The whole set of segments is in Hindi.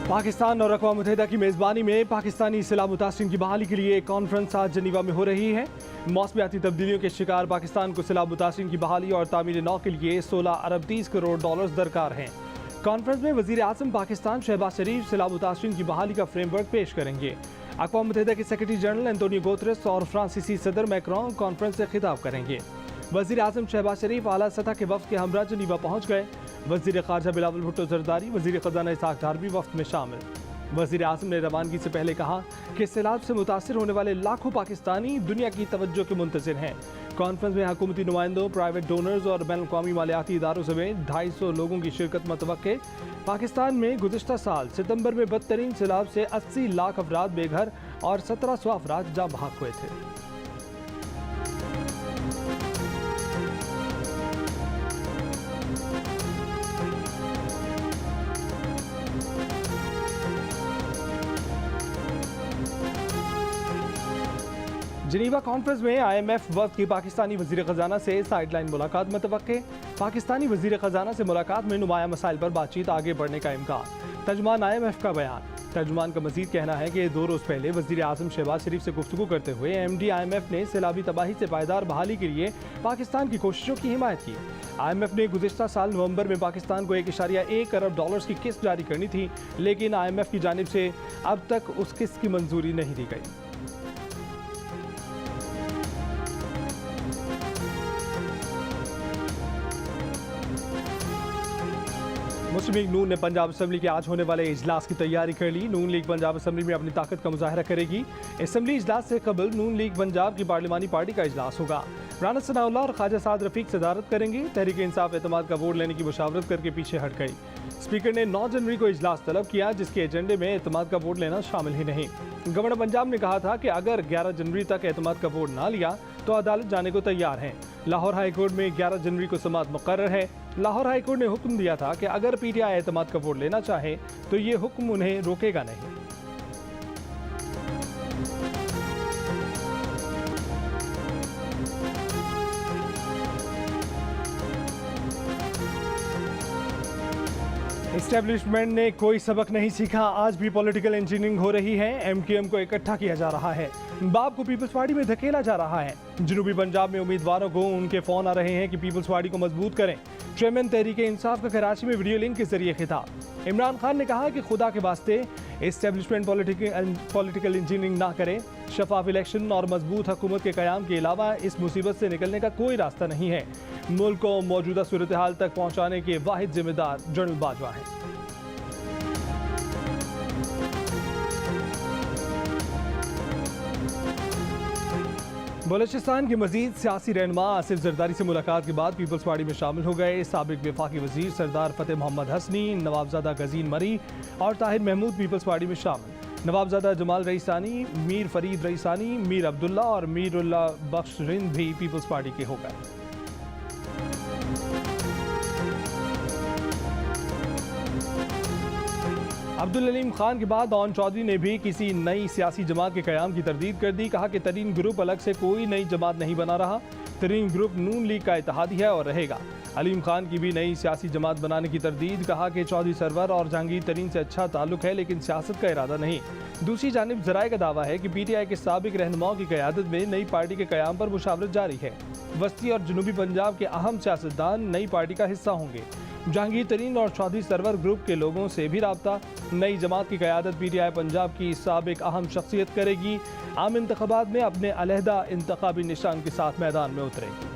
पाकिस्तान और अक़वाम मुत्तहिदा की मेज़बानी में पाकिस्तानी सैलाब मुतासिरीन की बहाली के लिए एक कॉन्फ्रेंस आज जनीवा में हो रही है। मौसमियाती तब्दीलियों के शिकार पाकिस्तान को सैलाब मुतासिरीन की बहाली और तामीर नौ के लिए 16 अरब 30 करोड़ डॉलर्स दरकार हैं। कॉन्फ्रेंस में वज़ीर आज़म पाकिस्तान शहबाज शरीफ सैलाब मुतासिरीन की बहाली का फ्रेमवर्क पेश करेंगे। अक़वाम मुत्तहिदा के सेक्रेटरी जनरल एंटोनियो गुतेरेस और फ्रांसीसी सदर मैक्रोन कॉन्फ्रेंस से खिताब करेंगे। वज़ीर आज़म शहबाज शरीफ आला सतह के वफ़द के हमरा जनीवा पहुँच गए। वज़ीर ख़ारजा बिलावल भुट्टो ज़रदारी, वज़ीर ख़ज़ाना इसहाक़ डार भी वफ़द में शामिल। वज़ीर आज़म ने रवानगी से पहले कहा कि सैलाब से मुतासिर होने वाले लाखों पाकिस्तानी दुनिया की तवज्जो के मुंतज़िर हैं। कॉन्फ्रेंस में हुकूमती नुमाइंदों, प्राइवेट डोनर्स और बैनुल-अक़वामी मालियाती इदारों समेत 250 लोगों की शिरकत मुतवक्के। पाकिस्तान में गुज़िश्ता साल सितंबर में बदतरीन सैलाब से 80 लाख अफराद बेघर और 1700 अफराद जाँ बहक हुए थे। जनीवा कॉन्फ्रेंस में IMF वफ़द की पाकिस्तानी वज़ीर ख़ज़ाना से साइडलाइन मुलाकात मुतवक्के। पाकिस्तानी वज़ीर ख़ज़ाना से मुलाकात में नुमाया मसाइल पर बातचीत आगे बढ़ने का इम्कान। तर्जुमान IMF का बयान। तर्जुमान का मज़ीद कहना है कि 2 रोज़ पहले वज़ीर आज़म शहबाज शरीफ से गुफ्तगू करते हुए MD IMF ने सैलाबी तबाही से पायदार बहाली के लिए पाकिस्तान की कोशिशों की हिमायत की। IMF ने गुज़िश्ता साल नवंबर में पाकिस्तान को 1.1 अरब डॉलर्स की किस्त जारी करनी थी, लेकिन IMF की जानिब से अब तक उस किस्त की मंजूरी नहीं दी गई। मुस्लिम लीग नून ने पंजाब असम्बली के आज होने वाले इजलास की तैयारी कर ली। नून लीग पंजाब असम्बली में अपनी ताकत का मुजाहरा करेगी। असम्बली इजलास से कबल नून लीग पंजाब की पार्लिमानी पार्टी का इजलास होगा। राना सनाउल्लाह और ख्वाजा साद रफीक सदारत करेंगे। तहरीक इंसाफ एतमाद का वोट लेने की मुशावरत करके पीछे हट गई। स्पीकर ने 9 जनवरी को इजलास तलब किया, जिसके एजेंडे में एतमाद का वोट लेना शामिल ही नहीं। गवर्नर पंजाब ने कहा था कि अगर 11 जनवरी तक एतमाद का वोट ना लिया तो अदालत जाने को तैयार हैं। लाहौर हाई कोर्ट में 11 जनवरी को समाअत मुकर्रर है। लाहौर हाई कोर्ट ने हुक्म दिया था कि अगर PTI एतमाद का वोट लेना चाहे तो ये हुक्म उन्हें रोकेगा नहीं। एस्टेब्लिशमेंट ने कोई सबक नहीं सीखा, आज भी पॉलिटिकल इंजीनियरिंग हो रही है। MQM को इकट्ठा किया जा रहा है, बाप को पीपल्स पार्टी में धकेला जा रहा है। जनूबी पंजाब में उम्मीदवारों को उनके फोन आ रहे हैं कि पीपल्स पार्टी को मजबूत करें। चेयरमैन तहरीक इंसाफ का कराची में वीडियो लिंक के जरिए खिताब। इमरान खान ने कहा कि खुदा के वास्ते एस्टेब्लिशमेंट पॉलिटिकल इंजीनियरिंग ना करे। शफाफ इलेक्शन और मजबूत हुकूमत के क़याम के अलावा इस मुसीबत से निकलने का कोई रास्ता नहीं है। मुल्क को मौजूदा सूरत हाल तक पहुँचाने के वाहिद जिम्मेदार जनरल बाजवा हैं। बलूचिस्तान के मजीद सियासी रहनुमा आसिफ जरदारी से मुलाकात के बाद पीपल्स पार्टी में शामिल हो गए। साबिक वफाकी वजीर सरदार फतेह मोहम्मद हसनी, नवाबजादा गजीन मरी और ताहिर महमूद पीपल्स पार्टी में शामिल। नवाबजादा जमाल रईसानी, मीर फरीद रईसानी, मीर अब्दुल्ला और मीरुल्ला बख्श रिंद भी पीपल्स पार्टी के हो गए। अब्दुल अलीम खान के बाद ओन चौधरी ने भी किसी नई सियासी जमात के क़याम की तरदीद कर दी। कहा कि तरीन ग्रुप अलग से कोई नई जमात नहीं बना रहा, तरीन ग्रुप नून लीग का इत्तेहादी है और रहेगा। अलीम खान की भी नई सियासी जमात बनाने की तरदीद। कहा कि चौधरी सरवर और जहांगीर तरीन से अच्छा ताल्लुक है, लेकिन सियासत का इरादा नहीं। दूसरी जानिब ज़राए का दावा है कि PTI के साबिक रहनुमाओं की क़यादत में नई पार्टी के क़याम पर मुशावरत जारी है। वस्ती और जनूबी पंजाब के अहम सियासतदान नई पार्टी का हिस्सा होंगे। जहांगीर तरीन और चौधरी सरवर ग्रुप के लोगों से भी राब्ता। नई जमात की क़यादत PTI पंजाब की साबिक अहम शख्सियत करेगी। आम इंतखाबात में अपने अलहदा इंतखाबी निशान के साथ मैदान में उतरेगी।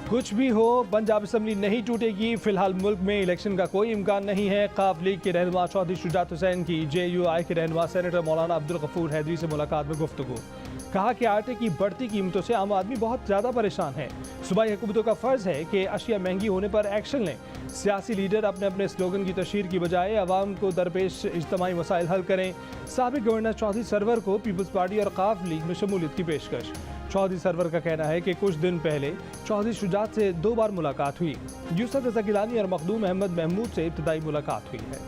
कुछ भी हो, पंजाब असम्बली नहीं टूटेगी। फिलहाल मुल्क में इलेक्शन का कोई इम्कान नहीं है। काफ लीग के रहनुमा चौधरी शुजात हुसैन की JUI के रहनुमा सेनेटर मौलाना अब्दुल गफूर हैदरी से मुलाकात में गुफ्तगू। कहा कि आटे की बढ़ती कीमतों से आम आदमी बहुत ज़्यादा परेशान है। सूबाई हुकूमतों का फ़र्ज़ है कि अशिया महंगी होने पर एक्शन लें। सियासी लीडर अपने अपने स्लोगन की तशहीर की बजाय अवाम को दरपेश इज्तिमाई मसाइल हल करें। साबिक गवर्नर चौधरी सरवर को पीपल्स पार्टी और काफ लीग में शमूलियत की पेशकश। चौधरी सरवर का कहना है कि कुछ दिन पहले चौधरी शुजात से 2 बार मुलाकात हुई। यूसुफ रज़ा गिलानी और मखदूम अहमद महमूद से इब्तिदाई मुलाकात हुई है।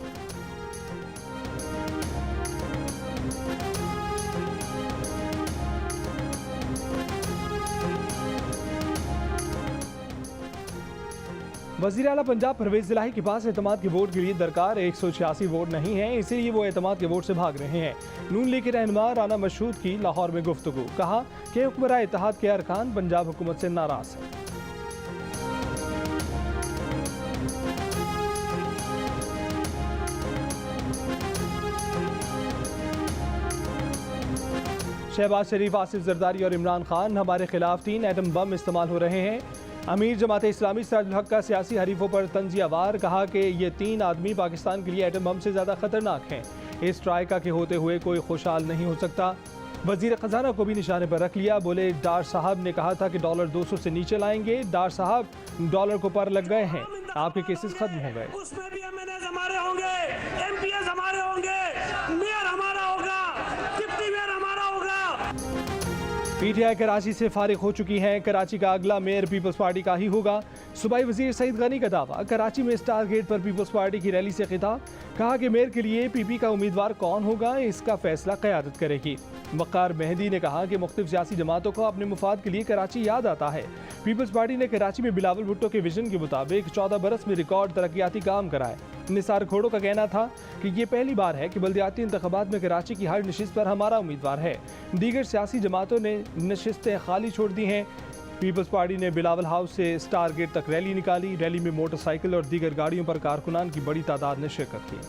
वज़ीर आला पंजाब परवेज इलाही के पास एतमाद के वोट के लिए दरकार 186 वोट नहीं है, इसीलिए वो एतमाद के वोट से भाग रहे हैं। नून लीग के रहनुमा राना मशहूद की लाहौर में गुफ्तगू, कहा कि हुक्मरान इत्तेहाद के अरकान पंजाब हुकूमत से नाराज हैं। शहबाज शरीफ, आसिफ जरदारी और इमरान खान, हमारे खिलाफ 3 एटम बम इस्तेमाल हो रहे हैं। अमीर जमात इस्लामी सिराजुल हक का सियासी हरीफों पर तंजियावार, कहा कि ये 3 आदमी पाकिस्तान के लिए एटम बम से ज़्यादा खतरनाक हैं। इस ट्राइका के होते हुए कोई खुशहाल नहीं हो सकता। वजीर खजाना को भी निशाने पर रख लिया, बोले डार साहब ने कहा था कि डॉलर 200 से नीचे लाएंगे। डार साहब डॉलर को पर लग गए हैं, आपके केसेस खत्म हो गए। उसमें भी एमएनएस हमारे होंगे, एमपीएस हमारे होंगे, मेयर हमारा होगा, डिप्टी मेयर हमारा होगा। पीटीआई कराची से फारिग हो चुकी है। कराची का अगला मेयर पीपल्स पार्टी का ही होगा। सूबाई वजीर सईद गनी का दावा, कराची में स्टार गेट पर पीपल्स पार्टी की रैली से खिताब, कहा कि मेयर के लिए पीपी का उम्मीदवार कौन होगा इसका फैसला क़यादत करेगी। वक़ार मेहदी ने कहा कि मुख्तलिफ सियासी जमातों को अपने मुफाद के लिए कराची याद आता है। पीपल्स पार्टी ने कराची में बिलावल भुट्टो के विजन के मुताबिक 14 बरस में रिकॉर्ड तरक्याती काम कराए। निसार खोड़ो का कहना था कि ये पहली बार है कि बल्दियाती इंतखाबात में कराची की हर नशिस्त पर हमारा उम्मीदवार है। दीगर सियासी जमातों ने नशिस्तें खाली छोड़ दी हैं। पीपल्स पार्टी ने बिलावल हाउस से स्टार गेट तक रैली निकाली। रैली में मोटरसाइकिल और दीगर गाड़ियों पर कारकुनान की बड़ी तादाद ने शिरकत की।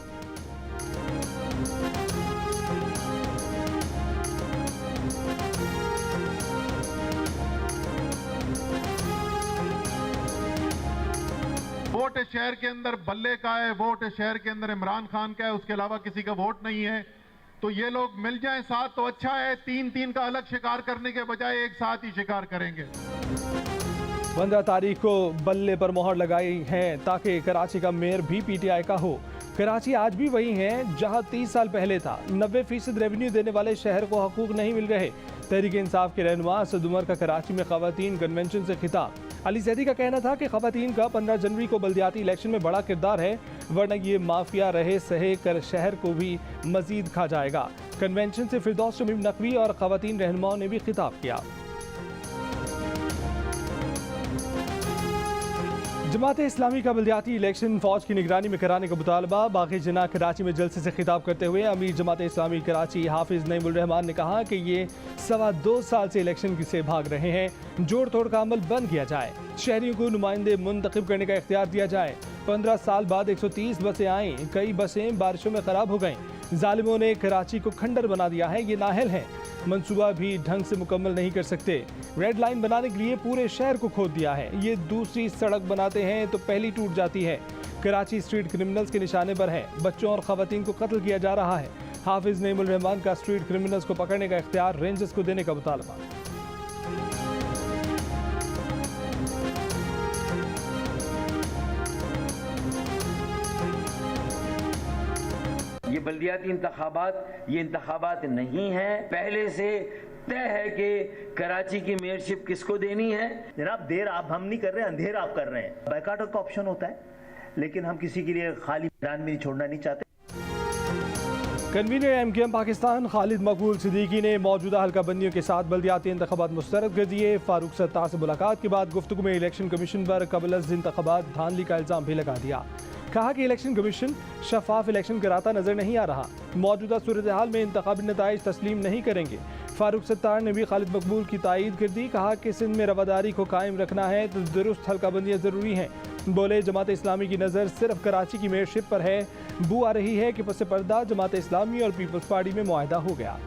वोट शहर के अंदर बल्ले का है, वोट शहर के अंदर इमरान खान का है, उसके अलावा किसी का वोट नहीं है। तो ये लोग मिल जाएं साथ तो अच्छा है। 3-3 का अलग शिकार करने के बजाय एक साथ ही शिकार करेंगे। 15 तारीख को बल्ले पर मोहर लगाई है ताकि कराची का मेयर भी पीटीआई का हो। कराची आज भी वही है जहां 30 साल पहले था। 90% रेवेन्यू देने वाले शहर को हकूक नहीं मिल रहे। तहरीक इंसाफ के रहनुमा असद उमर का कराची में खवातीन कन्वेंशन से खिताब। अली जैदी का कहना था कि खवातीन का 15 जनवरी को बल्दियाती इलेक्शन में बड़ा किरदार है, वरना ये माफिया रहे सहे कर शहर को भी मजीद खा जाएगा। कन्वेंशन से फिरदौस शमीम नकवी और खवातीन रहनुमाओं ने भी खिताब किया। जमात इस्लामी का बल्दियाती इलेक्शन फौज की निगरानी में कराने का मुतालबा। बागी जना कराची में जलसे से खिताब करते हुए अमीर जमात इस्लामी कराची हाफिज नईमुल रहमान ने कहा कि ये 2.25 साल से इलेक्शन से भाग रहे हैं। जोड़ तोड़ का अमल बंद किया जाए, शहरियों को नुमाइंदे मुंतखब करने का इख्तियार दिया जाए। 15 साल बाद 130 बसें आईं, कई बसें बारिशों में खराब हो गईं। जालिमों ने कराची को खंडर बना दिया है, ये नाहल है। मंसूबा भी ढंग से मुकम्मल नहीं कर सकते। रेड लाइन बनाने के लिए पूरे शहर को खोद दिया है। ये दूसरी सड़क बनाते हैं तो पहली टूट जाती है। कराची स्ट्रीट क्रिमिनल्स के निशाने पर है। बच्चों और खवातीन को कत्ल किया जा रहा है। हाफिज नईमुल रहमान का स्ट्रीट क्रिमिनल्स को पकड़ने का इख्तियार रेंजर्स को देने का मुतालबा। ये बल्दियाती इंतखाबात ये इंतखाबात नहीं है। पहले से तय है कि कराची की मेयरशिप किसको देनी है। जनाब देर आप हम नहीं कर रहे, अंधेर आप कर रहे हैं। बैकाउट का ऑप्शन होता है, लेकिन हम किसी के लिए खाली मैदान में नहीं छोड़ना नहीं चाहते। कन्वीनर एमकेएम पाकिस्तान खालिद मकबूल सिद्दीकी ने मौजूदा हल्का बंदियों के साथ बल्दियाती इंतखाबात मुस्तरद कर दिए। फारूक सत्तार से मुलाकात के बाद गुफ्तगू में इलेक्शन कमीशन पर कबल इंतखाबात धांधली का इल्जाम भी लगा दिया। कहा कि इलेक्शन कमीशन शफाफ इलेक्शन कराता नजर नहीं आ रहा। मौजूदा सूरत हाल में इंतखाबी नताइज तस्लीम नहीं करेंगे। फारूक सत्तार ने भी खालिद मकबूल की तायीद कर दी। कहा कि सिंध में रवादारी को कायम रखना है तो दुरुस्त हल्का बंदियाँ ज़रूरी हैं। बोले जमात इस्लामी की नज़र सिर्फ कराची की मेयरशिप पर है। बू आ रही है कि पस पर्दा जमात इस्लामी और पीपल्स पार्टी में मुआहदा हो गया।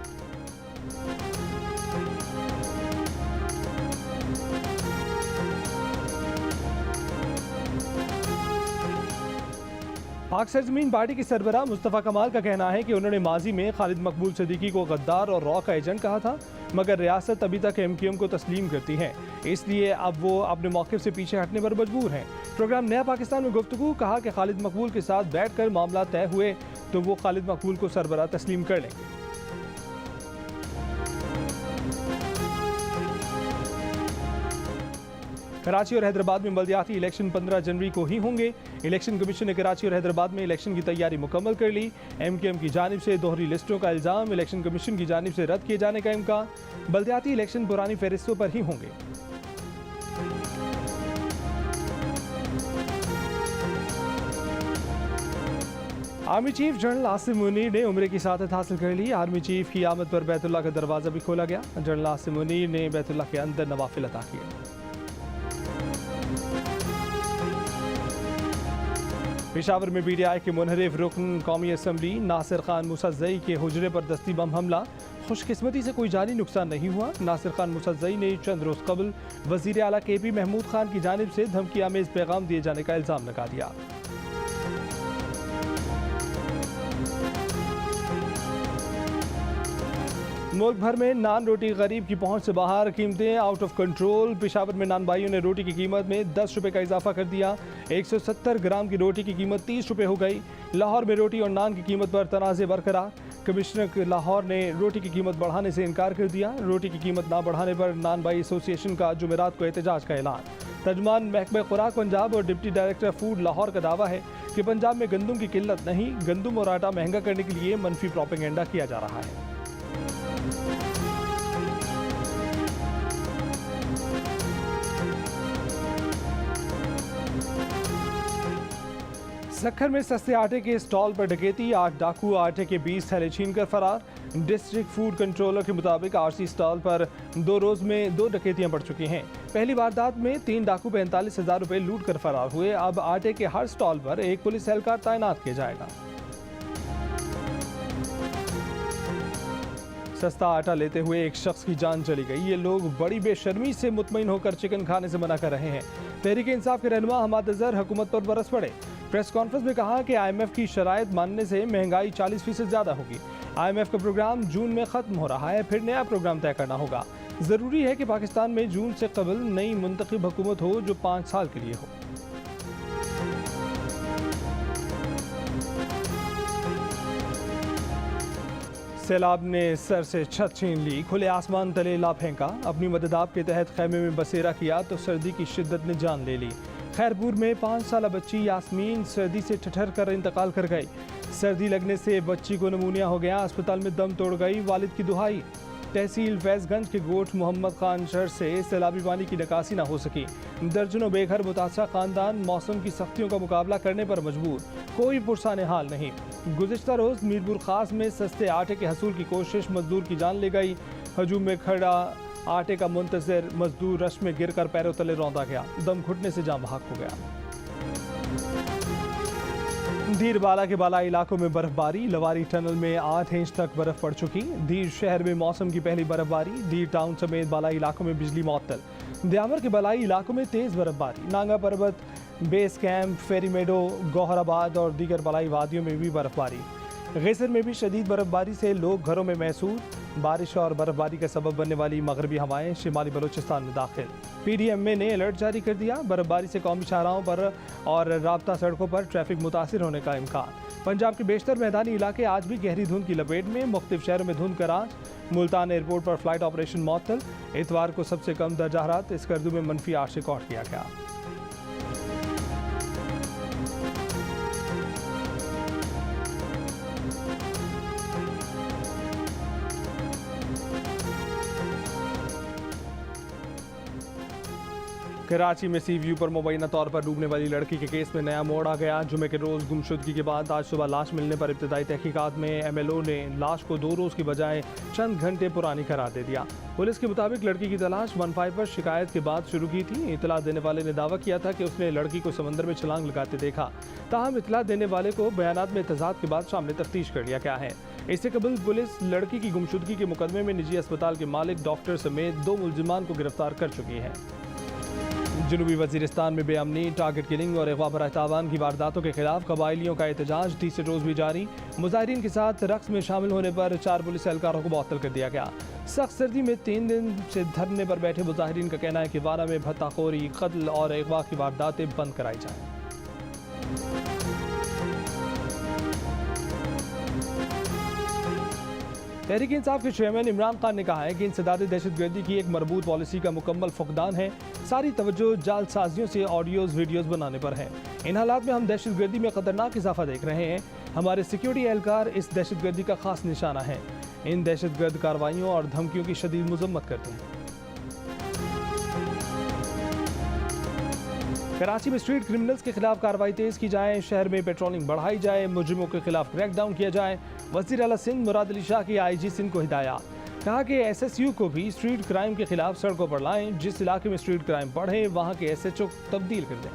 पाक सरजमीन पार्टी की सरबराह मुस्तफ़ा कमाल का कहना है कि उन्होंने माजी में खालिद मकबूल सिद्दीकी को गद्दार और रॉ का एजेंट कहा था, मगर रियासत अभी तक एमकेएम को तस्लीम करती है, इसलिए अब वो अपने मौक़िफ़ से पीछे हटने पर मजबूर हैं। प्रोग्राम नया पाकिस्तान में गुफ्तगू। कहा कि खालिद मकबूल के साथ बैठ कर मामला तय हुए तो वो खालिद मकबूल को सरबराह तस्लीम कर लेंगे। कराची और हैदराबाद में बल्दियाती इलेक्शन 15 जनवरी को ही होंगे। इलेक्शन कमीशन ने कराची और हैदराबाद में इलेक्शन की तैयारी मुकम्मल कर ली। एमकेएम की जानिब से दोहरी लिस्टों का इल्ज़ाम, इलेक्शन कमीशन की जानिब से रद्द किए जाने का इम्कान। बल्दियाती इलेक्शन पुरानी फहरिस्तों पर ही होंगे। Army chief general Asim Munir ने उम्रे की सादत हासिल कर ली। आर्मी चीफ की आमद पर बैतुल्लाह का दरवाज़ा भी खोला गया। जनरल आसिम मुनीर ने बैतुल्लाह के अंदर नवाफिल अता किए। पेशावर में पीटीआई के मुनहरिफ रुकन कौमी असम्बली नासिर खान मुसज़्ज़ई के हुजरे पर दस्ती बम हमला। खुशकिस्मती से कोई जानी नुकसान नहीं हुआ। नासिर खान मुसज़्ज़ई ने चंद रोज़ कबल वज़ीर आला KP महमूद खान की जानिब से धमकी आमेज़ पैगाम दिए जाने का इल्ज़ाम लगा दिया। मुल्क भर में नान रोटी गरीब की पहुंच से बाहर, कीमतें आउट ऑफ कंट्रोल। पेशावर में नान भाइयों ने रोटी की कीमत में 10 रुपये का इजाफा कर दिया। 170 ग्राम की रोटी की कीमत 30 रुपये हो गई। लाहौर में रोटी और नान की कीमत पर तनाज़े बरकरार। कमिश्नर लाहौर ने रोटी की कीमत बढ़ाने से इनकार कर दिया। रोटी की कीमत ना बढ़ाने पर नान भाई एसोसिएशन का जुमेरात को एहतजाज का ऐलान। तर्जुमान महकमा खुराक पंजाब और डिप्टी डायरेक्टर फूड लाहौर का दावा है कि पंजाब में गंदम की किल्लत नहीं, गंदम और आटा महंगा करने के लिए मनफी प्रोपेगेंडा किया जा रहा है। सक्खर में सस्ते आटे के स्टॉल पर डकैती। 8 डाकू आटे के 20 थैले छीनकर फरार। डिस्ट्रिक्ट फूड कंट्रोलर के मुताबिक RC स्टॉल पर 2 रोज में 2 डकैतियां बढ़ चुकी हैं। पहली वारदात में 3 डाकू 45,000 रुपए लूट कर फरार हुए। अब आटे के हर स्टॉल पर एक पुलिस एहलकार तैनात किया जाएगा। सस्ता आटा लेते हुए एक शख्स की जान चली गई। ये लोग बड़ी बेशर्मी से मुतमईन होकर चिकन खाने से मना कर रहे हैं। तहरीक इंसाफ के रहनुमा हमाद अजहर हुकूमत पर बरस पड़े। प्रेस कॉन्फ्रेंस में कहा कि IMF की शराइत मानने से महंगाई 40% ज़्यादा होगी। IMF का प्रोग्राम जून में ख़त्म हो रहा है, फिर नया प्रोग्राम तय करना होगा। ज़रूरी है कि पाकिस्तान में जून से कबल नई मुंतखब हुकूमत हो जो 5 साल के लिए हो। सैलाब ने सर से छत छीन ली, खुले आसमान तले ला फेंका। अपनी मददाब के तहत खैमे में बसेरा किया तो सर्दी की शिद्दत ने जान ले ली। खैरपुर में 5 साल बच्ची यास्मीन सर्दी से ठठर कर इंतकाल कर गई। सर्दी लगने से बच्ची को नमूनिया हो गया, अस्पताल में दम तोड़ गई। वालिद की दुहाई। तहसील फैज़गंज के गोठ मोहम्मद खान शहर से सैलाबी पानी की निकासी न हो सकी। दर्जनों बेघर मुतासरा खानदान मौसम की सख्तियों का मुकाबला करने पर मजबूर, कोई पुरसाने हाल नहीं। गुज़िश्ता रोज़ मीरपुर खास में सस्ते आटे के हसूल की कोशिश, मजदूर की जान ले गई। हजूम में खड़ा आटे का मुंतज़िर मजदूर रश में गिर कर पैरों तले रौंदा गया, दम घुटने से जान बहक हो गया। दीर बाला के बालाई इलाकों में बर्फबारी। लवारी टनल में 8 इंच तक बर्फ पड़ चुकी। दीर शहर में मौसम की पहली बर्फबारी। दीर टाउन समेत बालाई इलाकों में बिजली मुअत्तल। दियामर के बालाई इलाकों में तेज बर्फबारी। नांगा पर्वत, बेस कैंप, फेरी मेडो, गौहराबाद और दीगर बालाई वादियों में भी बर्फबारी। गैसर में भी शदीद बर्फबारी से लोग घरों में महसूस। बारिश और बर्फबारी का सबब बनने वाली मगरबी हवाएं शिमाली बलूचिस्तान में दाखिल। PDMA ने अलर्ट जारी कर दिया। बर्फबारी से कौमी शाहराहों पर और राब्ता सड़कों पर ट्रैफिक मुतासिर होने का इम्कान। पंजाब के बेशतर मैदानी इलाके आज भी गहरी धुंध की लपेट में। मुख्तलिफ शहरों में धुंध का राज। मुल्तान एयरपोर्ट पर फ्लाइट ऑपरेशन मुअत्तल। इतवार को सबसे कम दर्जा हरारत स्कर्दू में -8 रिकॉर्ड किया गया। कराची में सी व्यू पर मुबैना तौर पर डूबने वाली लड़की के केस में नया मोड़ आ गया। जुमे के रोज़ गुमशुदगी के बाद आज सुबह लाश मिलने पर इब्तदाई तहकीकात में MLO ने लाश को 2 रोज़ की बजाय चंद घंटे पुरानी करार दे दिया। पुलिस के मुताबिक लड़की की तलाश 15 पर शिकायत के बाद शुरू की थी। इतला देने वाले ने दावा किया था कि उसने लड़की को समंदर में छलांग लगाते देखा। ताहम इतला देने वाले को बयानात में तजाद के बाद सामने तफ्तीश कर लिया गया है। इससे कबल पुलिस लड़की की गुमशुदगी के मुकदमे में निजी अस्पताल के मालिक, डॉक्टर समेत 2 मुलजिमान को गिरफ्तार कर चुकी है। जनूबी वजीरिस्तान में बेअमनी, टारगेट किलिंग और अगवा बराह तावान की वारदातों के खिलाफ कबायलियों का एहतजाज तीसरे रोज़ भी जारी। मुजाहिरीन के साथ रक्स में शामिल होने पर 4 पुलिस एहलकारों को मुअत्तल कर दिया गया। सख्त सर्दी में 3 दिन से धरने पर बैठे मुजाहिरीन का कहना है कि वारा में भत्ताखोरी, कत्ल और अगवा की वारदातें बंद कराई जाएं। तहरीक इंसाफ के चेयरमैन इमरान खान ने कहा है कि इंसदाद दहशतगर्दी की एक मरबूत पॉलिसी का मुकम्मल फुकदान है। सारी तवज्जो जालसाजियों से ऑडियोज़ वीडियोज़ बनाने पर है। इन हालात में हम दहशतगर्दी में खतरनाक इजाफा देख रहे हैं। हमारे सिक्योरिटी एहलकार इस दहशतगर्दी का खास निशाना है। इन दहशतगर्द कार्रवाइयों और धमकियों की शदीद मजम्मत करते हैं। कराची में स्ट्रीट क्रिमिनल्स के खिलाफ कार्रवाई तेज की जाए, शहर में पेट्रोलिंग बढ़ाई जाए, मुजरिमों के खिलाफ क्रैकडाउन किया जाए। वज़ीर आला सिंध मुराद अली शाह की IG सिंध को हिदायत, कहा कि SSU को भी स्ट्रीट क्राइम के खिलाफ सड़कों पर लाएं, जिस इलाके में स्ट्रीट क्राइम बढ़े वहां के SHO तब्दील कर दें।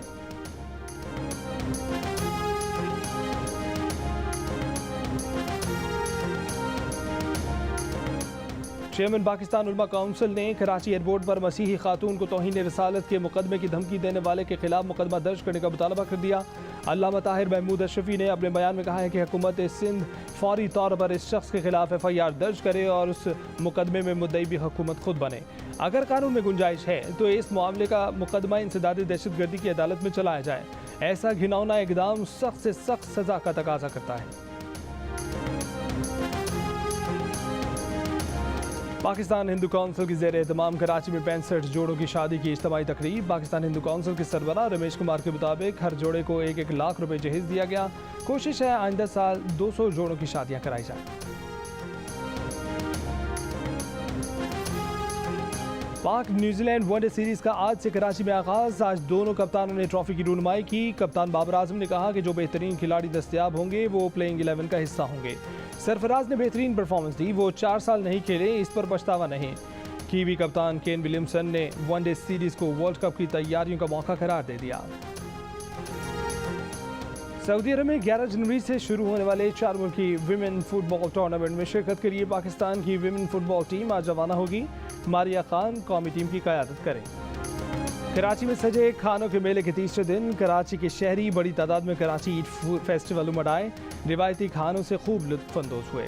चेयरमैन पाकिस्तान उलमा काउंसिल ने कराची एयरपोर्ट पर मसीही खातून को तौहीन रसालत के मुकदमे की धमकी देने वाले के खिलाफ मुकदमा दर्ज करने का मुतालबा कर दिया। अल्लामा ताहिर महमूद अशरफी ने अपने बयान में कहा है कि हुकूमत सिंध फौरी तौर पर इस शख्स के खिलाफ FIR दर्ज करे और उस मुकदमे में मुद्दई भी हुकूमत खुद बने। अगर कानून में गुंजाइश है तो इस मामले का मुकदमा इंसदादी दहशतगर्दी की अदालत में चलाया जाए। ऐसा घिनौना इकदाम सख्त से सख्त सजा का तकाजा करता है। पाकिस्तान हिंदू काउंसिल की ज़ेर एहतमाम कराची में 65 जोड़ों की शादी की इज्तिमाई तकरीब। पाकिस्तान हिंदू काउंसिल के सरबराह रमेश कुमार के मुताबिक हर जोड़े को 1-1 लाख रुपए जहेज दिया गया। कोशिश है आइंदा साल 200 जोड़ों की शादियां कराई जाएं। पाक न्यूजीलैंड वनडे सीरीज का आज से कराची में आगाज। आज दोनों कप्तानों ने ट्रॉफी की रूनुमाई की। कप्तान बाबर आजम ने कहा कि जो बेहतरीन खिलाड़ी दस्तयाब होंगे वो प्लेइंग 11 का हिस्सा होंगे। सरफराज ने बेहतरीन परफॉर्मेंस दी, वो 4 साल नहीं खेले, इस पर पछतावा नहीं। कीवी कप्तान केन विलियमसन ने वनडे सीरीज को वर्ल्ड कप की तैयारियों का मौका करार दे दिया। सऊदी अरब में 11 जनवरी से शुरू होने वाले 4 मुल्की विमेन फुटबॉल टूर्नामेंट में शिरकत के लिए पाकिस्तान की विमेन फुटबॉल टीम आज रवाना होगी। मारिया खान कौमी टीम की क़यादत करें। कराची में सजे खानों के मेले के तीसरे दिन कराची के शहरी बड़ी तादाद में कराची ईद फेस्टिवल उमड़ आए। रिवायती खानों से खूब लुत्फ अंदोज हुए।